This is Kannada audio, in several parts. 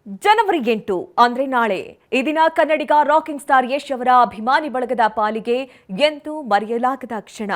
ಜನವರಿ 8 ಅಂದ್ರೆ ನಾಳೆ ಈ ದಿನ ಕನ್ನಡಿಗ ರಾಕಿಂಗ್ ಸ್ಟಾರ್ ಯಶ್ ಅವರ ಅಭಿಮಾನಿ ಬಳಗದ ಪಾಲಿಗೆ ಎಂದು ಮರೆಯಲಾಗದ ಕ್ಷಣ.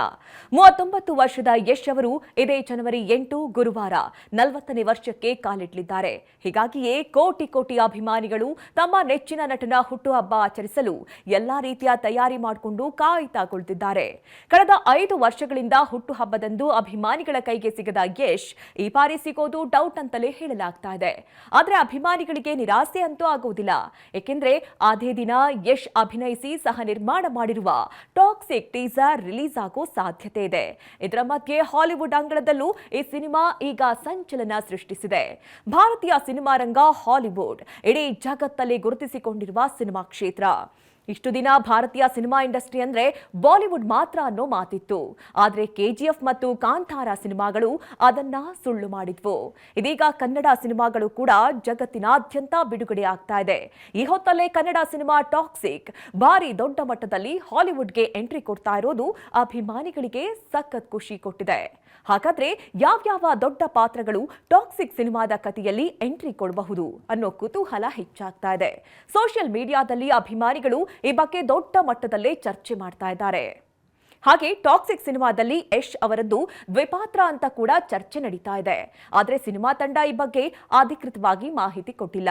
39 ವರ್ಷದ ಯಶ್ ಅವರು ಇದೇ ಜನವರಿ 8 ಗುರುವಾರ 40ನೇ ವರ್ಷಕ್ಕೆ ಕಾಲಿಡಲಿದ್ದಾರೆ. ಹೀಗಾಗಿಯೇ ಕೋಟಿ ಕೋಟಿ ಅಭಿಮಾನಿಗಳು ತಮ್ಮ ನೆಚ್ಚಿನ ನಟನ ಹುಟ್ಟುಹಬ್ಬ ಆಚರಿಸಲು ಎಲ್ಲಾ ರೀತಿಯ ತಯಾರಿ ಮಾಡಿಕೊಂಡು ಕಾಯ್ತಾ ಕುಳಿತಿದ್ದಾರೆ. ಕಳೆದ 5 ವರ್ಷಗಳಿಂದ ಹುಟ್ಟುಹಬ್ಬದಂದು ಅಭಿಮಾನಿಗಳ ಕೈಗೆ ಸಿಗದ ಯಶ್ ಈ ಬಾರಿ ಸಿಗೋದು ಡೌಟ್ ಅಂತಲೇ ಹೇಳಲಾಗ್ತಾ ಇದೆ. ಆದರೆ ಅಭಿಮಾನಿಗಳು ನಿರಾಸೆ ಅಂತೂ ಆಗುವುದಿಲ್ಲ. ಏಕೆಂದ್ರೆ ಅದೇ ದಿನ ಯಶ್ ಅಭಿನಯಿಸಿ ಸಹ ನಿರ್ಮಾಣ ಮಾಡಿರುವ ಟಾಕ್ಸಿಕ್ ಟೀಸರ್ ರಿಲೀಸ್ ಆಗೋ ಸಾಧ್ಯತೆ ಇದೆ. ಇದರ ಮಧ್ಯೆ ಹಾಲಿವುಡ್ ಅಂಗಳದಲ್ಲೂ ಈ ಸಿನಿಮಾ ಈಗ ಸಂಚಲನ ಸೃಷ್ಟಿಸಿದೆ. ಭಾರತೀಯ ಸಿನಿಮಾ ರಂಗ ಹಾಲಿವುಡ್ ಇಡೀ ಜಗತ್ತಲ್ಲಿ ಗುರುತಿಸಿಕೊಂಡಿರುವ ಸಿನಿಮಾ ಕ್ಷೇತ್ರ. ಇಷ್ಟು ದಿನ ಭಾರತೀಯ ಸಿನಿಮಾ ಇಂಡಸ್ಟ್ರಿ ಅಂದ್ರೆ ಬಾಲಿವುಡ್ ಮಾತ್ರ ಅನ್ನೋ ಮಾತಿತ್ತು. ಆದರೆ ಕೆಜಿಎಫ್ ಮತ್ತು ಕಾಂತಾರ ಸಿನಿಮಾಗಳು ಅದನ್ನ ಸುಳ್ಳು ಮಾಡಿದ್ವು. ಇದೀಗ ಕನ್ನಡ ಸಿನಿಮಾಗಳು ಕೂಡ ಜಗತ್ತಿನಾದ್ಯಂತ ಬಿಡುಗಡೆ ಆಗ್ತಾ ಇದೆ. ಈ ಹೊತ್ತಲ್ಲೇ ಕನ್ನಡ ಸಿನಿಮಾ ಟಾಕ್ಸಿಕ್ ಭಾರಿ ದೊಡ್ಡ ಮಟ್ಟದಲ್ಲಿ ಹಾಲಿವುಡ್ಗೆ ಎಂಟ್ರಿ ಕೊಡ್ತಾ ಇರೋದು ಅಭಿಮಾನಿಗಳಿಗೆ ಸಖತ್ ಖುಷಿ ಕೊಟ್ಟಿದೆ. ಹಾಗಾದ್ರೆ ಯಾವ್ಯಾವ ದೊಡ್ಡ ಪಾತ್ರಗಳು ಟಾಕ್ಸಿಕ್ ಸಿನಿಮಾದ ಕಥೆಯಲ್ಲಿ ಎಂಟ್ರಿ ಕೊಡಬಹುದು ಅನ್ನೋ ಕುತೂಹಲ ಹೆಚ್ಚಾಗ್ತಾ ಇದೆ. ಸೋಷಿಯಲ್ ಮೀಡಿಯಾದಲ್ಲಿ ಅಭಿಮಾನಿಗಳು ಈ ಬಗ್ಗೆ ದೊಡ್ಡ ಮಟ್ಟದಲ್ಲೇ ಚರ್ಚೆ ಮಾಡ್ತಾ ಇದ್ದಾರೆ. ಹಾಗೆ ಟಾಕ್ಸಿಕ್ ಸಿನಿಮಾದಲ್ಲಿ ಯಶ್ ಅವರದ್ದು ದ್ವಿಪಾತ್ರ ಅಂತ ಕೂಡ ಚರ್ಚೆ ನಡೀತಾ ಇದೆ. ಆದರೆ ಸಿನಿಮಾ ತಂಡ ಈ ಬಗ್ಗೆ ಅಧಿಕೃತವಾಗಿ ಮಾಹಿತಿ ಕೊಟ್ಟಿಲ್ಲ.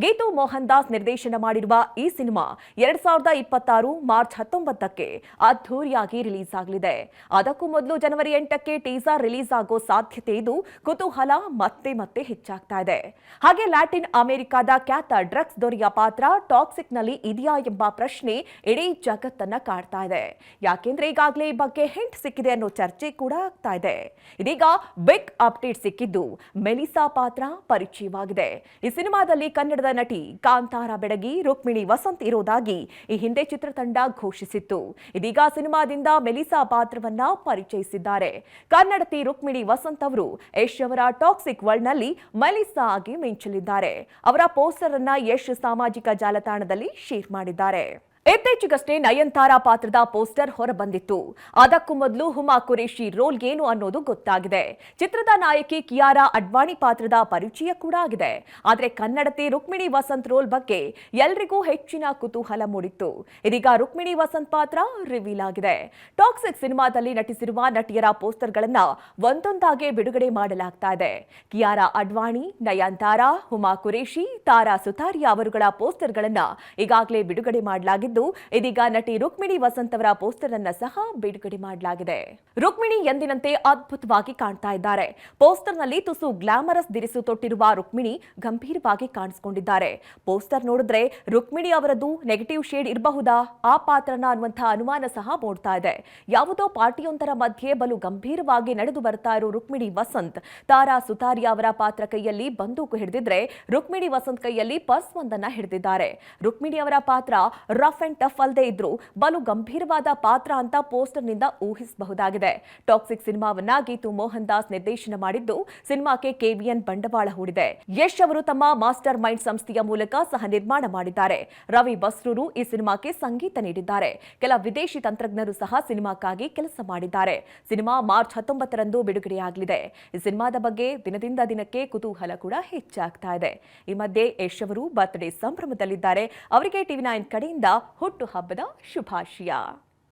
ಗೀತು ಮೋಹನ್ ದಾಸ್ ನಿರ್ದೇಶನ ಮಾಡಿರುವ ಈ ಸಿನಿಮಾ 2026 ಮಾರ್ಚ್ 19ಕ್ಕೆ ಅದ್ಧೂರಿಯಾಗಿ ರಿಲೀಸ್ ಆಗಲಿದೆ. ಅದಕ್ಕೂ ಮೊದಲು ಜನವರಿ 8ಕ್ಕೆ ಟೀಸರ್ ರಿಲೀಸ್ ಆಗೋ ಸಾಧ್ಯತೆ ಇದ್ದು ಕುತೂಹಲ ಮತ್ತೆ ಮತ್ತೆ ಹೆಚ್ಚಾಗ್ತಾ ಇದೆ. ಹಾಗೆ ಲ್ಯಾಟಿನ್ ಅಮೆರಿಕಾದ ಖ್ಯಾತ ಡ್ರಗ್ಸ್ ದೊರೆಯ ಪಾತ್ರ ಟಾಕ್ಸಿಕ್ ನಲ್ಲಿ ಇದೆಯಾ ಎಂಬ ಪ್ರಶ್ನೆ ಇಡೀ ಜಗತ್ತನ್ನ ಕಾಡ್ತಾ ಇದೆ. ಯಾಕೆಂದ್ರೆ ಈಗಾಗಲೇ ಈ ಬಗ್ಗೆ ಹಿಂಟ್ ಸಿಕ್ಕಿದೆ ಅನ್ನೋ ಚರ್ಚೆ ಕೂಡ ಆಗ್ತಾ ಇದೆ. ಇದೀಗ ಬಿಗ್ ಅಪ್ಡೇಟ್ ಸಿಕ್ಕಿದ್ದು ಮೆಲಿಸಾ ಪಾತ್ರ ಪರಿಚಯವಾಗಿದೆ. ಈ ಸಿನಿಮಾದಲ್ಲಿ ಕನ್ನಡದ ನಟಿ ಕಾಂತಾರ ಬೆಡಗಿ ರುಕ್ಮಿಣಿ ವಸಂತ್ ಇರೋದಾಗಿ ಈ ಹಿಂದೆ ಚಿತ್ರತಂಡ ಘೋಷಿಸಿತ್ತು. ಇದೀಗ ಸಿನಿಮಾದಿಂದ ಮೆಲಿಸಾ ಪಾತ್ರವನ್ನ ಪರಿಚಯಿಸಿದ್ದಾರೆ. ಕನ್ನಡತಿ ರುಕ್ಮಿಣಿ ವಸಂತ್ ಅವರು ಯಶ್ ಅವರ ಟಾಕ್ಸಿಕ್ ವರ್ಲ್ಡ್ ನಲ್ಲಿ ಮೆಲಿಸಾ ಆಗಿ ಮಿಂಚಲಿದ್ದಾರೆ. ಅವರ ಪೋಸ್ಟರ್ ಅನ್ನ ಯಶ್ ಸಾಮಾಜಿಕ ಜಾಲತಾಣದಲ್ಲಿ ಶೇರ್ ಮಾಡಿದ್ದಾರೆ. ಇತ್ತೀಚೆಗಷ್ಟೇ ನಯನತಾರ ಪಾತ್ರದ ಪೋಸ್ಟರ್ ಹೊರಬಂದಿತ್ತು. ಅದಕ್ಕೂ ಮೊದಲು ಹುಮಾ ಕುರೇಶಿ ರೋಲ್ ಏನು ಅನ್ನೋದು ಗೊತ್ತಾಗಿದೆ. ಚಿತ್ರದ ನಾಯಕಿ ಕಿಯಾರಾ ಅಡ್ವಾಣಿ ಪಾತ್ರದ ಪರಿಚಯ ಕೂಡ ಆಗಿದೆ. ಆದರೆ ಕನ್ನಡತಿ ರುಕ್ಮಿಣಿ ವಸಂತ್ ರೋಲ್ ಬಗ್ಗೆ ಎಲ್ರಿಗೂ ಹೆಚ್ಚಿನ ಕುತೂಹಲ ಮೂಡಿತ್ತು. ಇದೀಗ ರುಕ್ಮಿಣಿ ವಸಂತ್ ಪಾತ್ರ ರಿವೀಲ್ ಆಗಿದೆ. ಟಾಕ್ಸಿಕ್ ಸಿನಿಮಾದಲ್ಲಿ ನಟಿಸಿರುವ ನಟಿಯರ ಪೋಸ್ಟರ್ಗಳನ್ನ ಒಂದೊಂದಾಗೆ ಬಿಡುಗಡೆ ಮಾಡಲಾಗ್ತಾ ಇದೆ. ಕಿಯಾರಾ ಅಡ್ವಾಣಿ, ನಯನತಾರ, ಹುಮಾ ಕುರೇಶಿ, ತಾರಾ ಸುತಾರಿಯಾ ಅವರುಗಳ ಪೋಸ್ಟರ್ಗಳನ್ನ ಈಗಾಗಲೇ ಬಿಡುಗಡೆ ಮಾಡಲಾಗಿದ್ದು ಇದೀಗ ನಟಿ ರುಕ್ಮಿಣಿ ವಸಂತ್ ಅವರ ಪೋಸ್ಟರ್ ಅನ್ನ ಸಹ ಬಿಡುಗಡೆ ಮಾಡಲಾಗಿದೆ. ರುಕ್ಮಿಣಿ ಎಂದಿನಂತೆ ಅದ್ಭುತವಾಗಿ ಕಾಣ್ತಾ ಇದ್ದಾರೆ. ಪೋಸ್ಟರ್ ನಲ್ಲಿ ತುಸು ಗ್ಲಾಮರಸ್ ದಿರಿಸು ತೊಟ್ಟಿರುವ ರುಕ್ಮಿಣಿ ಗಂಭೀರವಾಗಿ ಕಾಣಿಸಿಕೊಂಡಿದ್ದಾರೆ. ಪೋಸ್ಟರ್ ನೋಡಿದ್ರೆ ರುಕ್ಮಿಣಿ ಅವರದ್ದು ನೆಗೆಟಿವ್ ಶೇಡ್ ಇರಬಹುದಾ ಆ ಪಾತ್ರನ ಅನ್ನುವಂತಹ ಅನುಮಾನ ಸಹ ಮೂಡ್ತಾ ಇದೆ. ಯಾವುದೋ ಪಾರ್ಟಿಯೊಂದರ ಮಧ್ಯೆ ಬಲು ಗಂಭೀರವಾಗಿ ನಡೆದು ಬರ್ತಾ ಇರೋ ರುಕ್ಮಿಣಿ ವಸಂತ್ ತಾರಾ ಸುತಾರಿಯಾ ಅವರ ಪಾತ್ರ ಕೈಯಲ್ಲಿ ಬಂದೂಕು ಹಿಡಿದಿದ್ರೆ ರುಕ್ಮಿಣಿ ವಸಂತ್ ಕೈಯಲ್ಲಿ ಪರ್ಸ್ ಒಂದನ್ನ ಹಿಡಿದಿದ್ದಾರೆ. ರುಕ್ಮಿಣಿ ಅವರ ಪಾತ್ರ ರಫ್ ಅಂಡ್ ಟಫ್ ಅಲ್ಲದೆ ಇದ್ರೂ ಬಲು ಗಂಭೀರವಾದ ಪಾತ್ರ ಅಂತ ಪೋಸ್ಟರ್ ನಿಂದ ಊಹಿಸಬಹುದಾಗಿದೆ. ಟಾಕ್ಸಿಕ್ ಸಿನಿಮಾವನ್ನ ಗೀತು ಮೋಹನ್ ದಾಸ್ ನಿರ್ದೇಶನ ಮಾಡಿದ್ದು ಸಿನಿಮಾಕ್ಕೆ ಕೆವಿಎನ್ ಬಂಡವಾಳ ಹೂಡಿದೆ. ಯಶ್ ಅವರು ತಮ್ಮ ಮಾಸ್ಟರ್ ಮೈಂಡ್ ಸಂಸ್ಥೆಯ ಮೂಲಕ ಸಹ ನಿರ್ಮಾಣ ಮಾಡಿದ್ದಾರೆ. ರವಿ ಬಸ್ರೂರು ಈ ಸಿನಿಮಾಕ್ಕೆ ಸಂಗೀತ ನೀಡಿದ್ದಾರೆ. ಕೆಲ ವಿದೇಶಿ ತಂತ್ರಜ್ಞರು ಸಹ ಸಿನಿಮಾಕ್ಕಾಗಿ ಕೆಲಸ ಮಾಡಿದ್ದಾರೆ. ಸಿನಿಮಾ ಮಾರ್ಚ್ 19ರಂದು ಬಿಡುಗಡೆಯಾಗಲಿದೆ. ಈ ಸಿನಿಮಾದ ಬಗ್ಗೆ ದಿನದಿಂದ ದಿನಕ್ಕೆ ಕುತೂಹಲ ಕೂಡ ಹೆಚ್ಚಾಗ್ತಾ ಇದೆ. ಈ ಮಧ್ಯೆ ಯಶ್ ಅವರು ಬರ್ತ್ಡೇ ಸಂಭ್ರಮದಲ್ಲಿದ್ದಾರೆ. ಅವರಿಗೆ ಟಿವಿ9 ಕಡೆಯಿಂದ ಹುಟ್ಟುಹಬ್ಬದ ಶುಭಾಶಯ.